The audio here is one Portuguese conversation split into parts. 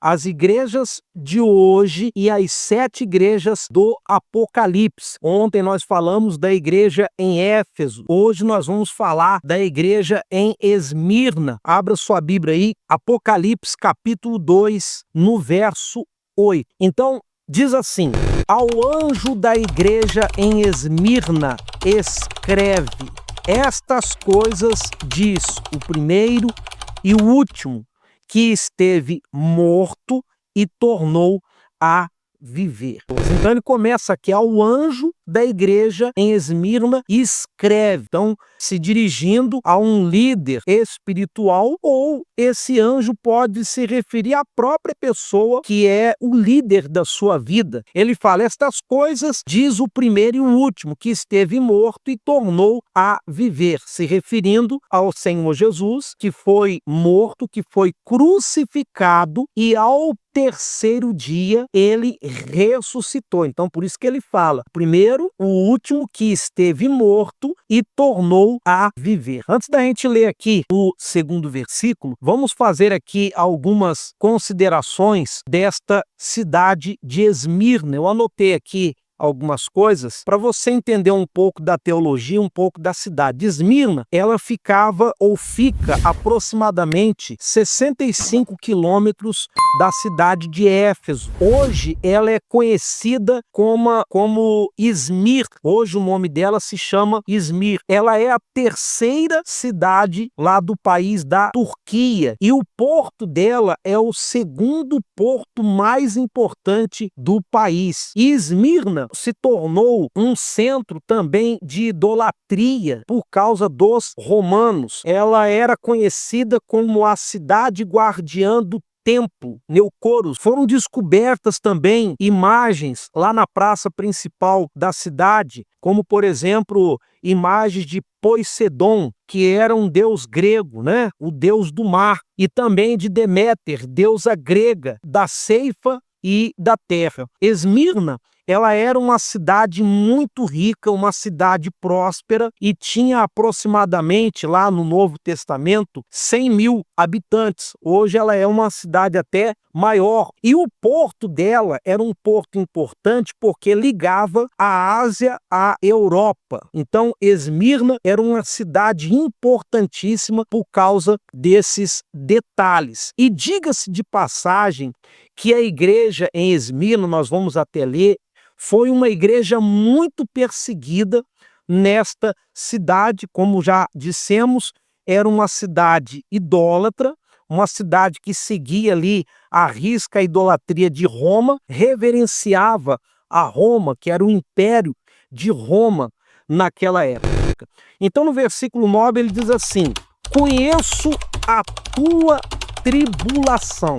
as igrejas de hoje e as 7 igrejas do Apocalipse. Ontem nós falamos da igreja em Éfeso. Hoje nós vamos falar da igreja em Esmirna. Abra sua Bíblia aí, Apocalipse capítulo 2, no verso 8. Então, diz assim: ao anjo da igreja em Esmirna, escreve: estas coisas diz o primeiro e o último, que esteve morto e tornou a viver. Então ele começa aqui: ao anjo da igreja em Esmirna, escreve. Então, se dirigindo a um líder espiritual, ou esse anjo pode se referir à própria pessoa que é o líder da sua vida. Ele fala: estas coisas diz o primeiro e o último, que esteve morto e tornou a viver, se referindo ao Senhor Jesus, que foi morto, que foi crucificado e ao terceiro dia ele ressuscitou. Então, por isso que ele fala: primeiro, o último, que esteve morto e tornou a viver. Antes da gente ler aqui o segundo versículo, vamos fazer aqui algumas considerações desta cidade de Esmirna. Eu anotei aqui algumas coisas para você entender um pouco da teologia, um pouco da cidade. Esmirna, ela ficava ou fica aproximadamente 65 quilômetros da cidade de Éfeso. Hoje ela é conhecida como Izmir. Hoje o nome dela se chama Izmir. Ela é a terceira cidade lá do país da Turquia e o porto dela é o segundo porto mais importante do país. E Esmirna se tornou um centro também de idolatria por causa dos romanos. Ela era conhecida como a cidade guardiã do templo, Neucoros. Foram descobertas também imagens lá na praça principal da cidade, como por exemplo, imagens de Poseidon, que era um deus grego, né? O deus do mar, e também de Deméter, deusa grega da ceifa e da terra. Esmirna, ela era uma cidade muito rica, uma cidade próspera e tinha aproximadamente, lá no Novo Testamento, 100 mil habitantes. Hoje ela é uma cidade até maior. E o porto dela era um porto importante porque ligava a Ásia à Europa. Então, Esmirna era uma cidade importantíssima por causa desses detalhes. E diga-se de passagem que a igreja em Esmirna, nós vamos até ler, foi uma igreja muito perseguida nesta cidade. Como já dissemos, era uma cidade idólatra, uma cidade que seguia ali à risca a idolatria de Roma, reverenciava a Roma, que era o império de Roma naquela época. Então, no versículo 9, ele diz assim: conheço a tua tribulação.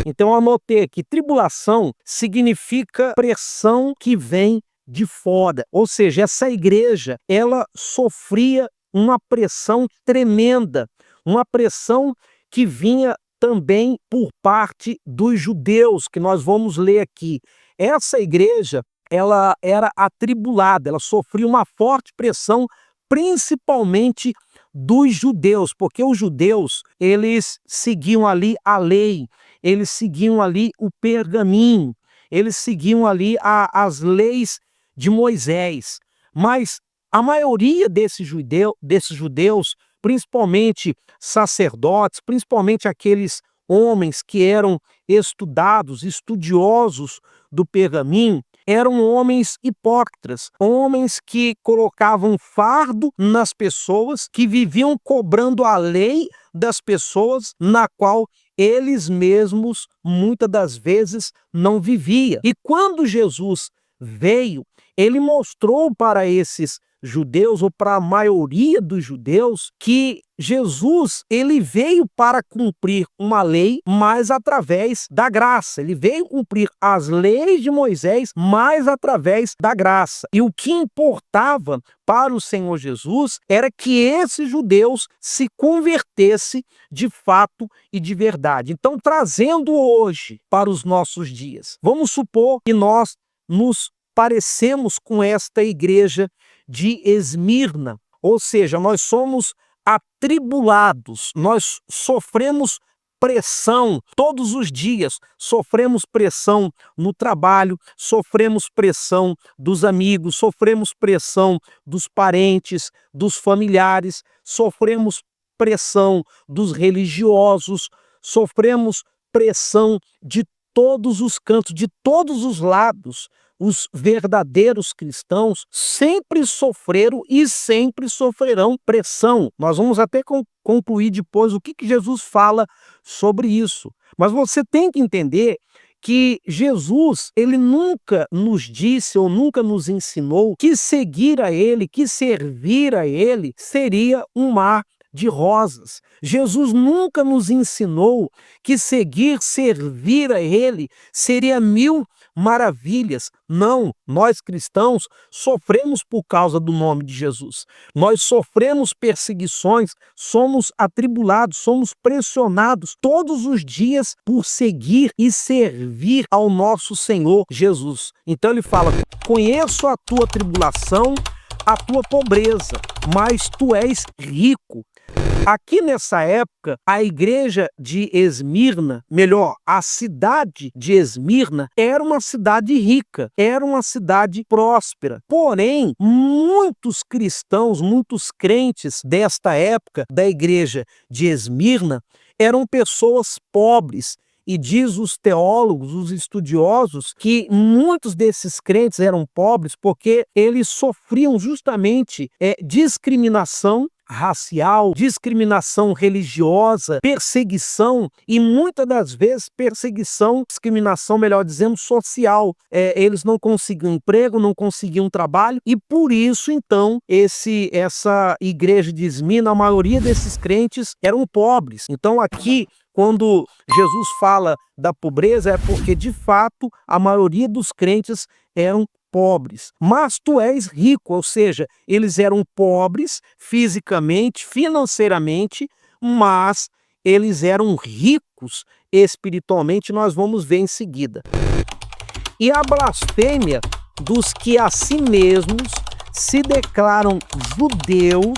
Então eu anotei aqui: tribulação significa pressão que vem de fora. Ou seja, essa igreja, ela sofria uma pressão tremenda, uma pressão que vinha também por parte dos judeus, que nós vamos ler aqui. Essa igreja, ela era atribulada, ela sofria uma forte pressão, principalmente dos judeus, porque os judeus, eles seguiam ali a lei, eles seguiam ali o pergaminho, eles seguiam ali as leis de Moisés. Mas a maioria desses judeus, principalmente sacerdotes, principalmente aqueles homens que eram estudados, estudiosos do pergaminho, eram homens hipócritas, homens que colocavam fardo nas pessoas, que viviam cobrando a lei das pessoas, na qual eles mesmos, muitas das vezes, não viviam. E quando Jesus veio, ele mostrou para esses judeus, ou para a maioria dos judeus, que Jesus, ele veio para cumprir uma lei, mas através da graça. Ele veio cumprir as leis de Moisés, mas através da graça. E o que importava para o Senhor Jesus era que esses judeus se convertessem de fato e de verdade. Então, trazendo hoje para os nossos dias, vamos supor que nós nos parecemos com esta igreja de Esmirna, ou seja, nós somos atribulados, nós sofremos pressão todos os dias. Sofremos pressão no trabalho, sofremos pressão dos amigos, sofremos pressão dos parentes, dos familiares, sofremos pressão dos religiosos, sofremos pressão de todos os cantos, de todos os lados. Os verdadeiros cristãos sempre sofreram e sempre sofrerão pressão. Nós vamos até concluir depois o que Jesus fala sobre isso. Mas você tem que entender que Jesus, ele nunca nos disse ou nunca nos ensinou que seguir a ele, que servir a ele seria um mar de rosas. Jesus nunca nos ensinou que servir a ele seria mil maravilhas. Não, nós cristãos sofremos por causa do nome de Jesus. Nós sofremos perseguições, somos atribulados, somos pressionados todos os dias por seguir e servir ao nosso Senhor Jesus. Então ele fala: conheço a tua tribulação, a tua pobreza, mas tu és rico. Aqui nessa época, a igreja de Esmirna, melhor, a cidade de Esmirna, era uma cidade rica, era uma cidade próspera. Porém, muitos cristãos, muitos crentes desta época da igreja de Esmirna eram pessoas pobres. E diz os teólogos, os estudiosos, que muitos desses crentes eram pobres porque eles sofriam justamente discriminação racial, discriminação religiosa, perseguição e muitas das vezes discriminação, melhor dizendo, social. Eles não conseguiam emprego, não conseguiam trabalho e por isso então essa igreja de Esmirna, a maioria desses crentes eram pobres. Então aqui, quando Jesus fala da pobreza, é porque de fato a maioria dos crentes eram pobres. Mas tu és rico, ou seja, eles eram pobres fisicamente, financeiramente, mas eles eram ricos espiritualmente, nós vamos ver em seguida. E a blasfêmia dos que a si mesmos se declaram judeus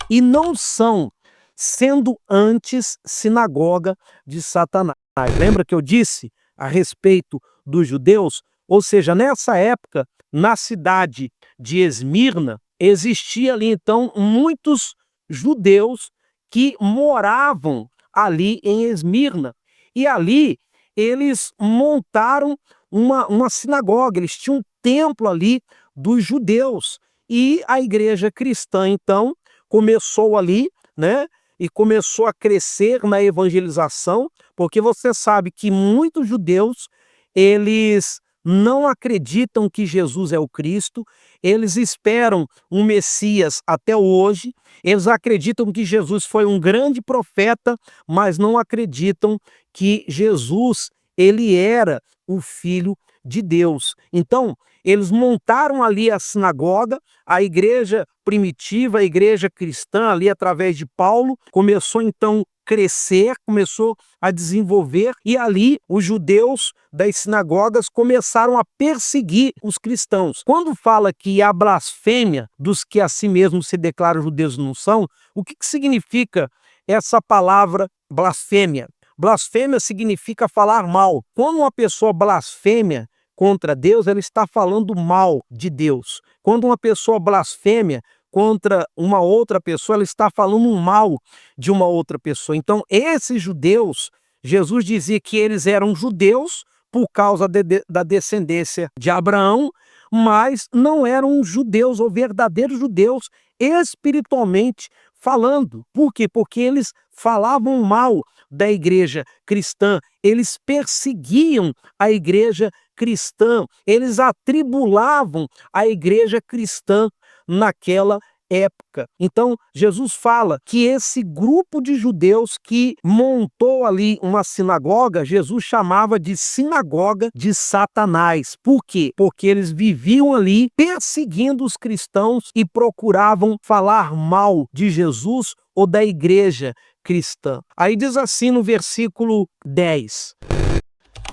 e não são, sendo antes sinagoga de Satanás. Lembra que eu disse a respeito dos judeus? Ou seja, nessa época, na cidade de Esmirna, existia ali então muitos judeus que moravam ali em Esmirna. E ali eles montaram uma sinagoga, eles tinham um templo ali dos judeus. E a igreja cristã, então, começou ali, né? E começou a crescer na evangelização, porque você sabe que muitos judeus, eles não acreditam que Jesus é o Cristo, eles esperam um Messias até hoje, eles acreditam que Jesus foi um grande profeta, mas não acreditam que Jesus, ele era o Filho de Deus. Então, eles montaram ali a sinagoga, a igreja primitiva, a igreja cristã ali através de Paulo, começou então crescer, começou a desenvolver e ali os judeus das sinagogas começaram a perseguir os cristãos. Quando fala que a blasfêmia dos que a si mesmos se declaram judeus não são, o que significa essa palavra blasfêmia? Blasfêmia significa falar mal. Quando uma pessoa blasfêmia contra Deus, ela está falando mal de Deus. Quando uma pessoa blasfêmia contra uma outra pessoa, ela está falando mal de uma outra pessoa. Então, esses judeus, Jesus dizia que eles eram judeus por causa da descendência de Abraão, mas não eram judeus ou verdadeiros judeus espiritualmente falando. Por quê? Porque eles falavam mal da igreja cristã, eles perseguiam a igreja cristã, eles atribulavam a igreja cristã naquela época. Então, Jesus fala que esse grupo de judeus que montou ali uma sinagoga, Jesus chamava de sinagoga de Satanás. Por quê? Porque eles viviam ali perseguindo os cristãos e procuravam falar mal de Jesus ou da igreja cristã. Aí diz assim no versículo 10: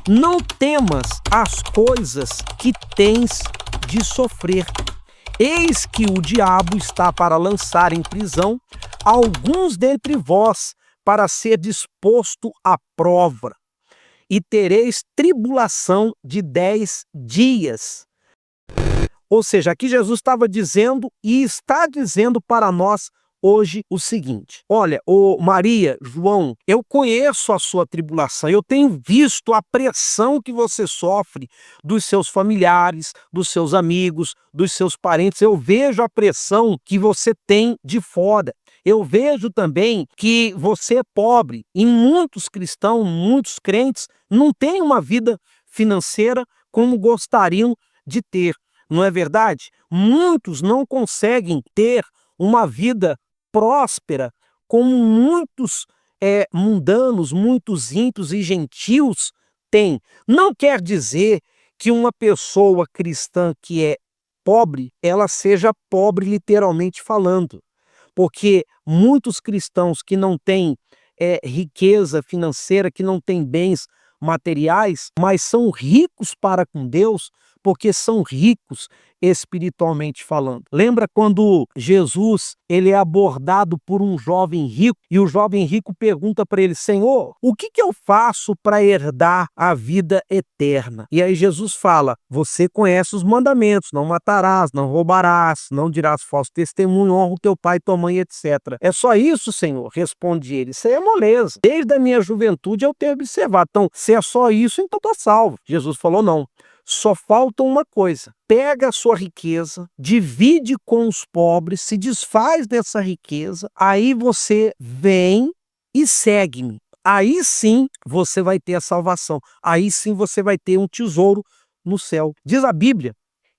não temas as coisas que tens de sofrer. Eis que o diabo está para lançar em prisão alguns dentre vós, para ser disposto à prova, e tereis tribulação de 10 dias. Ou seja, aqui Jesus estava dizendo e está dizendo para nós hoje o seguinte: olha, Maria, João, eu conheço a sua tribulação, eu tenho visto a pressão que você sofre dos seus familiares, dos seus amigos, dos seus parentes, eu vejo a pressão que você tem de fora. Eu vejo também que você é pobre e muitos cristãos, muitos crentes não têm uma vida financeira como gostariam de ter. Não é verdade? Muitos não conseguem ter uma vida próspera como muitos mundanos, muitos ímpios e gentios têm. Não quer dizer que uma pessoa cristã que é pobre, ela seja pobre literalmente falando. Porque muitos cristãos que não têm riqueza financeira, que não têm bens materiais, mas são ricos para com Deus, porque são ricos espiritualmente falando. Lembra quando Jesus ele é abordado por um jovem rico e o jovem rico pergunta para ele: Senhor, o que eu faço para herdar a vida eterna? E aí Jesus fala: você conhece os mandamentos: não matarás, não roubarás, não dirás falso testemunho, honra o teu pai e tua mãe, etc. É só isso, Senhor? Responde ele. Isso aí é moleza. Desde a minha juventude eu tenho observado. Então, se é só isso, então estou salvo. Jesus falou: não. Só falta uma coisa: pega a sua riqueza, divide com os pobres, se desfaz dessa riqueza, aí você vem e segue-me. Aí sim você vai ter a salvação, aí sim você vai ter um tesouro no céu. Diz a Bíblia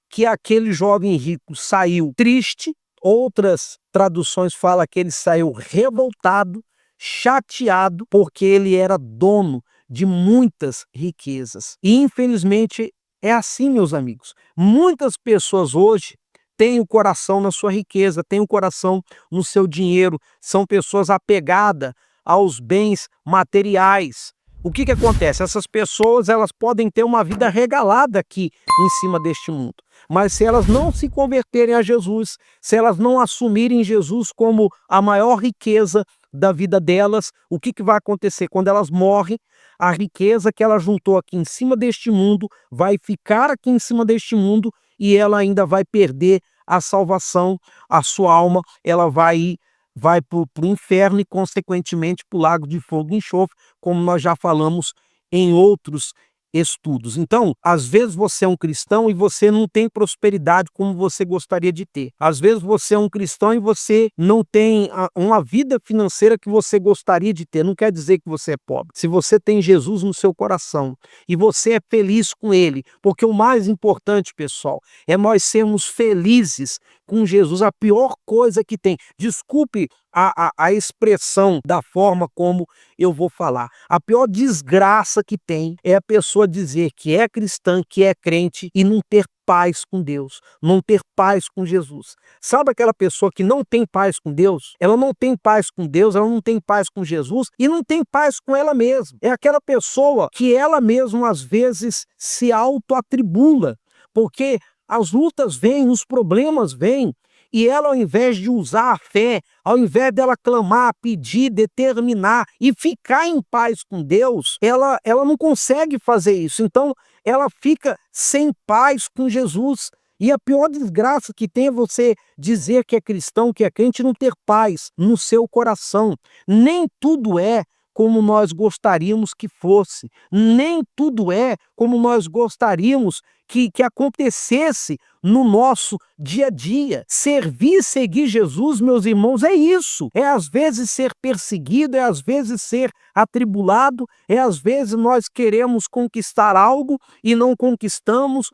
que aquele jovem rico saiu triste, outras traduções falam que ele saiu revoltado, chateado, porque ele era dono de muitas riquezas. E infelizmente é assim, meus amigos. Muitas pessoas hoje têm o coração na sua riqueza, têm o coração no seu dinheiro, são pessoas apegadas aos bens materiais. O que acontece? Essas pessoas elas podem ter uma vida regalada aqui em cima deste mundo, mas se elas não se converterem a Jesus, se elas não assumirem Jesus como a maior riqueza da vida delas, o que vai acontecer? Quando elas morrem, a riqueza que ela juntou aqui em cima deste mundo vai ficar aqui em cima deste mundo e ela ainda vai perder a salvação, a sua alma, ela vai para o inferno e, consequentemente, para o lago de fogo e enxofre, como nós já falamos em outros estudos. Então, às vezes você é um cristão e você não tem prosperidade como você gostaria de ter. Às vezes você é um cristão e você não tem uma vida financeira que você gostaria de ter. Não quer dizer que você é pobre. Se você tem Jesus no seu coração e você é feliz com ele, porque o mais importante, pessoal, é nós sermos felizes com Jesus. A pior coisa que tem, desculpe a expressão da forma como eu vou falar, a pior desgraça que tem é a pessoa dizer que é cristã, que é crente e não ter paz com Deus, não ter paz com Jesus. Sabe aquela pessoa que não tem paz com Deus? Ela não tem paz com Deus, ela não tem paz com Jesus e não tem paz com ela mesma. É aquela pessoa que ela mesma às vezes se autoatribula, porque as lutas vêm, os problemas vêm, e ela, ao invés de usar a fé, ao invés dela clamar, pedir, determinar e ficar em paz com Deus, ela não consegue fazer isso. Então, ela fica sem paz com Jesus. E a pior desgraça que tem é você dizer que é cristão, que é crente, e não ter paz no seu coração. Nem tudo é como nós gostaríamos que fosse. Nem tudo é como nós gostaríamos que acontecesse no nosso dia a dia. Servir e seguir Jesus, meus irmãos, é isso. É às vezes ser perseguido, é às vezes ser atribulado, é às vezes nós queremos conquistar algo e não conquistamos,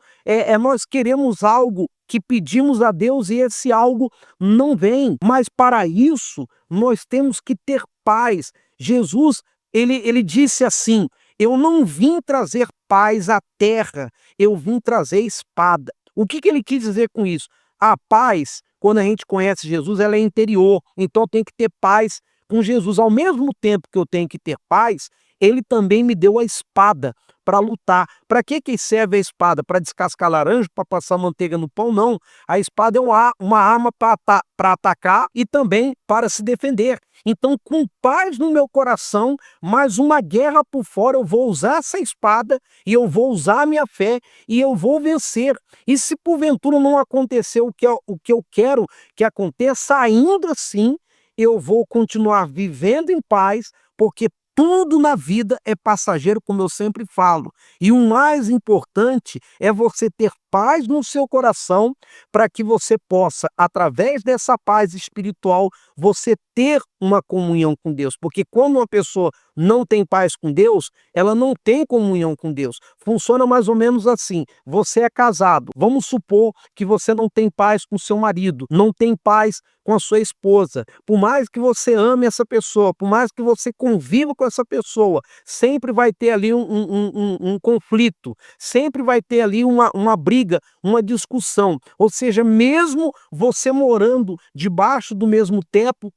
nós queremos algo que pedimos a Deus e esse algo não vem. Mas para isso nós temos que ter paz. Jesus, ele disse assim: eu não vim trazer paz à terra, eu vim trazer espada. O que ele quis dizer com isso? A paz, quando a gente conhece Jesus, ela é interior. Então eu tenho que ter paz com Jesus. Ao mesmo tempo que eu tenho que ter paz, ele também me deu a espada para lutar. Para que serve a espada? Para descascar laranja, para passar manteiga no pão? Não. A espada é uma arma para atacar e também para se defender. Então, com paz no meu coração, mas uma guerra por fora, eu vou usar essa espada e eu vou usar a minha fé e eu vou vencer. E se porventura não acontecer o que eu quero que aconteça, ainda assim eu vou continuar vivendo em paz, porque tudo na vida é passageiro, como eu sempre falo. E o mais importante é você ter paz no seu coração para que você possa, através dessa paz espiritual, você ter uma comunhão com Deus. Porque quando uma pessoa não tem paz com Deus, ela não tem comunhão com Deus. Funciona mais ou menos assim. Você é casado. Vamos supor que você não tem paz com seu marido, não tem paz com a sua esposa. Por mais que você ame essa pessoa, por mais que você conviva com essa pessoa, sempre vai ter ali um conflito, sempre vai ter ali uma briga, uma discussão. Ou seja, mesmo você morando debaixo do mesmo teto,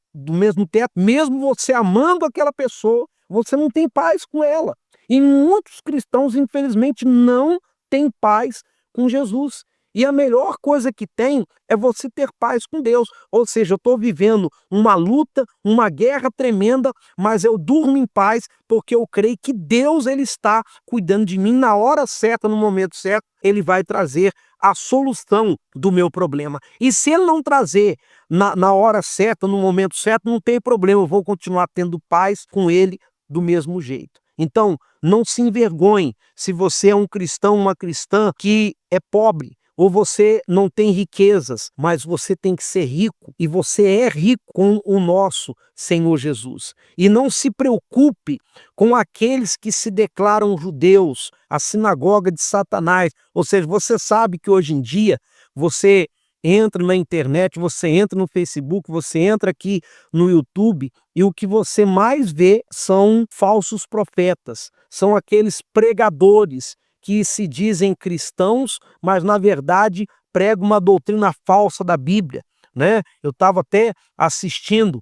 mesmo você amando aquela pessoa, você não tem paz com ela. E muitos cristãos, infelizmente, não têm paz com Jesus. E a melhor coisa que tem é você ter paz com Deus. Ou seja, eu estou vivendo uma luta, uma guerra tremenda, mas eu durmo em paz porque eu creio que Deus ele está cuidando de mim na hora certa, no momento certo. Ele vai trazer a solução do meu problema. E se ele não trazer na hora certa, no momento certo, não tem problema. Eu vou continuar tendo paz com ele do mesmo jeito. Então, não se envergonhe se você é um cristão, uma cristã que é pobre, ou você não tem riquezas, mas você tem que ser rico, e você é rico com o nosso Senhor Jesus. E não se preocupe com aqueles que se declaram judeus, a sinagoga de Satanás. Ou seja, você sabe que hoje em dia você entra na internet, você entra no Facebook, você entra aqui no YouTube e o que você mais vê são falsos profetas, são aqueles pregadores que se dizem cristãos, mas na verdade pregam uma doutrina falsa da Bíblia, né? Eu estava até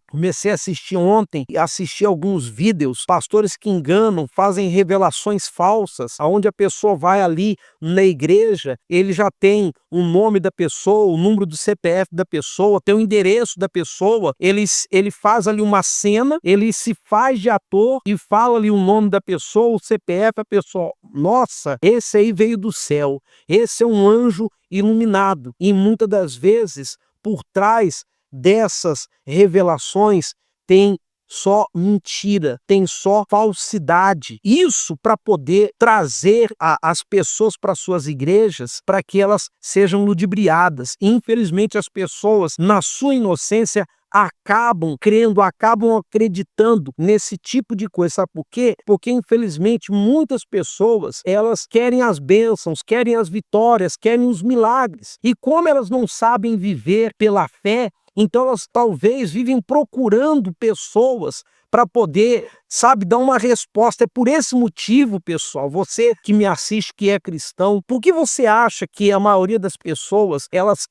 comecei a assistir ontem, assisti alguns vídeos, pastores que enganam, fazem revelações falsas, aonde a pessoa vai ali na igreja, ele já tem o nome da pessoa, o número do CPF da pessoa, tem o endereço da pessoa, ele faz ali uma cena, ele se faz de ator e fala ali o nome da pessoa, o CPF, a pessoa, nossa, esse aí veio do céu, esse é um anjo iluminado. E muitas das vezes, por trás dessas revelações tem só mentira, tem só falsidade. Isso para poder trazer as pessoas para suas igrejas, para que elas sejam ludibriadas. Infelizmente, as pessoas, na sua inocência, acabam crendo, acabam acreditando nesse tipo de coisa. Sabe por quê? Porque, infelizmente, muitas pessoas, elas querem as bênçãos, querem as vitórias, querem os milagres. E como elas não sabem viver pela fé, então elas talvez vivem procurando pessoas para poder, sabe, dar uma resposta. É por esse motivo, pessoal, você que me assiste, que é cristão, por que você acha que a maioria das pessoas, elas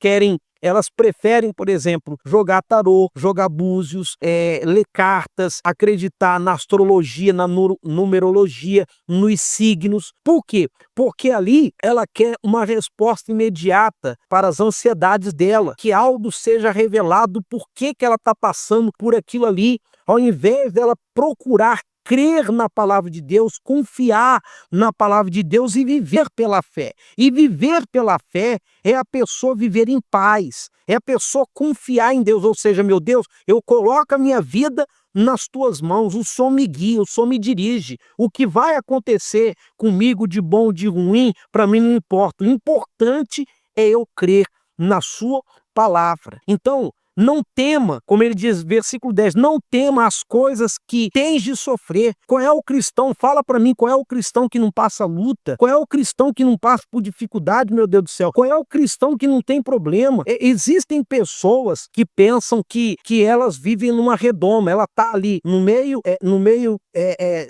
preferem, por exemplo, jogar tarô, jogar búzios, ler cartas, acreditar na astrologia, na numerologia, nos signos? Por quê? Porque ali ela quer uma resposta imediata para as ansiedades dela, que algo seja revelado por que ela está passando por aquilo ali, ao invés dela procurar crer na palavra de Deus, confiar na palavra de Deus e viver pela fé. E viver pela fé é a pessoa viver em paz, é a pessoa confiar em Deus, ou seja, meu Deus, eu coloco a minha vida nas tuas mãos, o Senhor me guia, o Senhor me dirige. O que vai acontecer comigo de bom ou de ruim, para mim não importa. O importante é eu crer na sua palavra. Então, não tema, como ele diz, versículo 10, não tema as coisas que tens de sofrer. Qual é o cristão? Fala para mim, qual é o cristão que não passa luta? Qual é o cristão que não passa por dificuldade, meu Deus do céu? Qual é o cristão que não tem problema? Existem pessoas que pensam que elas vivem numa redoma, ela tá ali no meio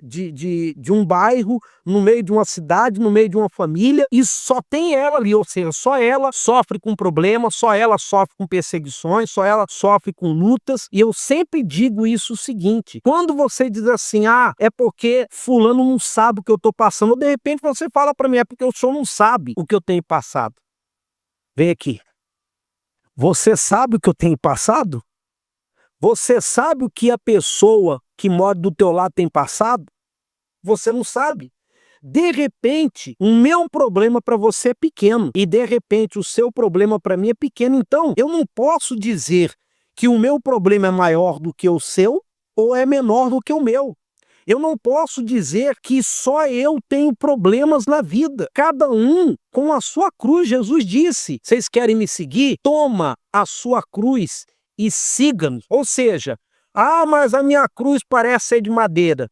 de um bairro, no meio de uma cidade, no meio de uma família, e só tem ela ali, ou seja, só ela sofre com problemas, só ela sofre com perseguições, só ela sofre com lutas. E eu sempre digo isso o seguinte: quando você diz assim, é porque fulano não sabe o que eu estou passando, ou de repente você fala para mim, é porque o senhor não sabe o que eu tenho passado. Vem aqui. Você sabe o que eu tenho passado? Você sabe o que a pessoa que mora do teu lado tem passado? Você não sabe. De repente, o meu problema para você é pequeno e de repente o seu problema para mim é pequeno. Então, eu não posso dizer que o meu problema é maior do que o seu ou é menor do que o meu. Eu não posso dizer que só eu tenho problemas na vida. Cada um com a sua cruz. Jesus disse: vocês querem me seguir? Toma a sua cruz e siga-me. Ou seja, mas a minha cruz parece ser de madeira.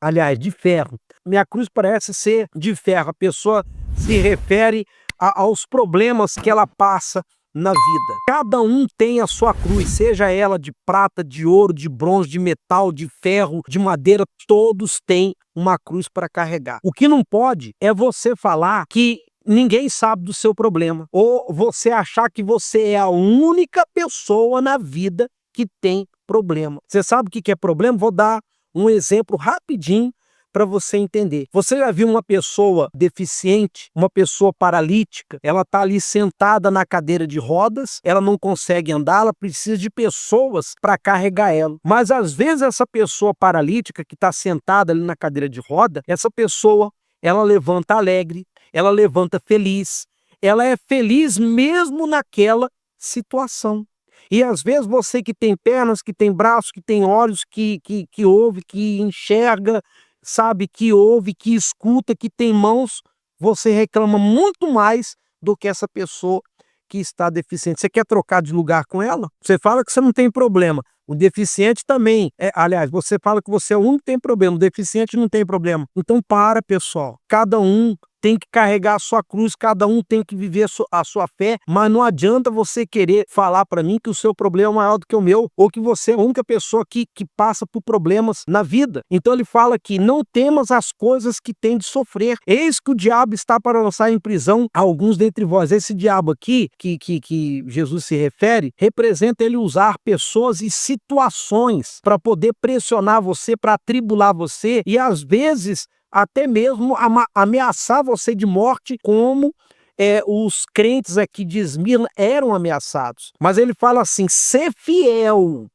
Aliás, de ferro. Minha cruz parece ser de ferro. A pessoa se refere aos problemas que ela passa na vida. Cada um tem a sua cruz, seja ela de prata, de ouro, de bronze, de metal, de ferro, de madeira, todos têm uma cruz para carregar. O que não pode é você falar que ninguém sabe do seu problema, ou você achar que você é a única pessoa na vida que tem problema. Você sabe o que é problema? Vou dar um exemplo rapidinho para você entender. Você já viu uma pessoa deficiente, uma pessoa paralítica? Ela está ali sentada na cadeira de rodas, ela não consegue andar, ela precisa de pessoas para carregar ela. Mas às vezes essa pessoa paralítica que está sentada ali na cadeira de roda, essa pessoa, ela levanta alegre, ela levanta feliz, ela é feliz mesmo naquela situação. E às vezes você que tem pernas, que tem braços, que tem olhos, que ouve, que enxerga, sabe, que ouve, que escuta, que tem mãos, você reclama muito mais do que essa pessoa que está deficiente. Você quer trocar de lugar com ela? Você fala que você não tem problema. O deficiente também. Aliás, você fala que você é o único que tem problema. O deficiente não tem problema. Então para, pessoal. Cada um tem que carregar a sua cruz, cada um tem que viver a sua fé, mas não adianta você querer falar para mim que o seu problema é maior do que o meu, ou que você é a única pessoa que passa por problemas na vida. Então ele fala que não temas as coisas que tem de sofrer. Eis que o diabo está para lançar em prisão alguns dentre vós. Esse diabo aqui, que Jesus se refere, representa ele usar pessoas e situações para poder pressionar você, para atribular você e às vezes até mesmo ameaçar você de morte, como os crentes aqui de Esmirna eram ameaçados. Mas ele fala assim: ser fiel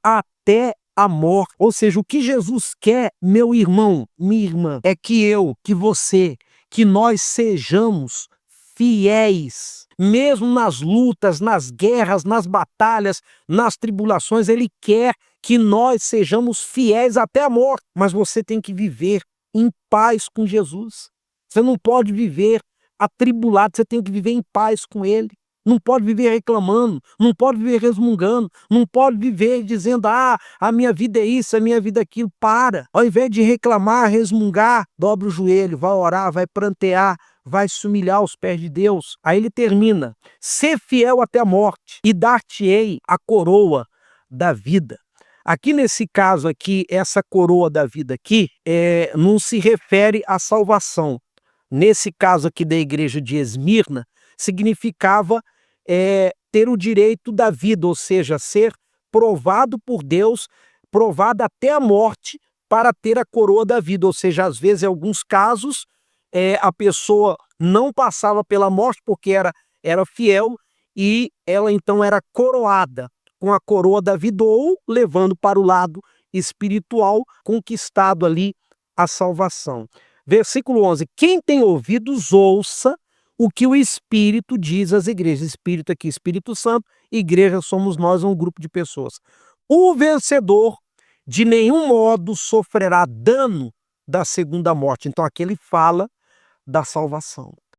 até a morte. Ou seja, o que Jesus quer, meu irmão, minha irmã, é que você, que nós sejamos fiéis. Mesmo nas lutas, nas guerras, nas batalhas, nas tribulações, ele quer que nós sejamos fiéis até a morte. Mas você tem que viver em paz com Jesus. Você não pode viver atribulado, você tem que viver em paz com ele. Não pode viver reclamando, não pode viver resmungando, não pode viver dizendo: a minha vida é isso, a minha vida é aquilo. Para. Ao invés de reclamar, resmungar, dobra o joelho, vai orar, vai prantear, vai se humilhar aos pés de Deus. Aí ele termina: ser fiel até a morte e dar-te-ei a coroa da vida. Aqui nesse caso aqui, essa coroa da vida aqui, não se refere à salvação. Nesse caso aqui da igreja de Esmirna, significava ter o direito da vida, ou seja, ser provado por Deus, provado até a morte para ter a coroa da vida. Ou seja, às vezes, em alguns casos, a pessoa não passava pela morte porque era fiel e ela então era coroada com a coroa da vida, ou levando para o lado espiritual, conquistado ali a salvação. Versículo 11: quem tem ouvidos, ouça o que o Espírito diz às igrejas. Espírito aqui, Espírito Santo, igreja somos nós, um grupo de pessoas. O vencedor de nenhum modo sofrerá dano da segunda morte. Então aqui ele fala da salvação.